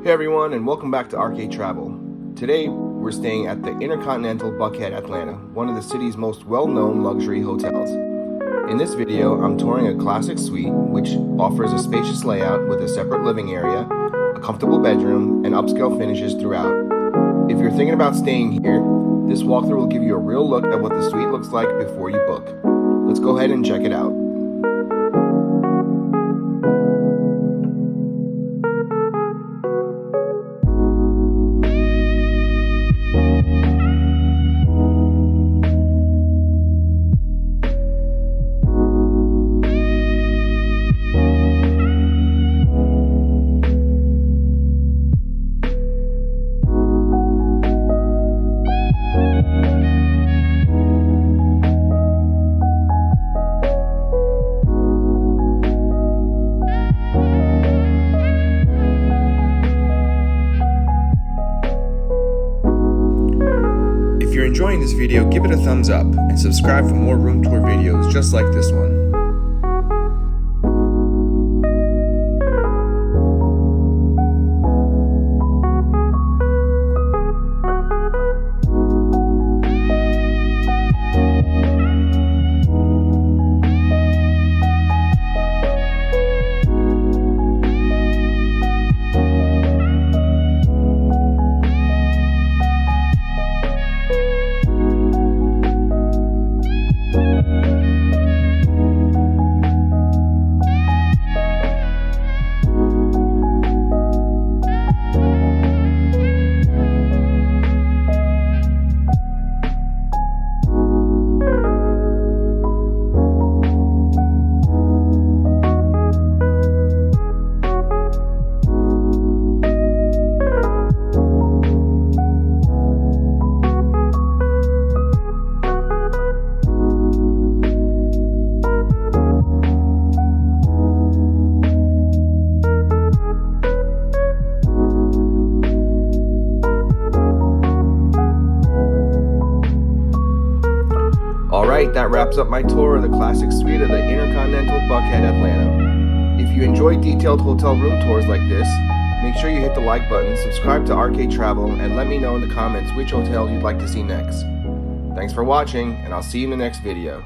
Hey everyone, and welcome back to Arcade Travel. Today, we're staying at the InterContinental Buckhead Atlanta, one of the city's most well-known luxury hotels. In this video, I'm touring a classic suite, which offers a spacious layout with a separate living area, a comfortable bedroom, and upscale finishes throughout. If you're thinking about staying here, this walkthrough will give you a real look at what the suite looks like before you book. Let's go ahead and check it out. If you're enjoying this video, give it a thumbs up and subscribe for more room tour videos just like this one. Alright, that wraps up my tour of the classic suite of the InterContinental Buckhead Atlanta. If you enjoy detailed hotel room tours like this, make sure you hit the like button, subscribe to Arcade Travel, and let me know in the comments which hotel you'd like to see next. Thanks for watching, and I'll see you in the next video.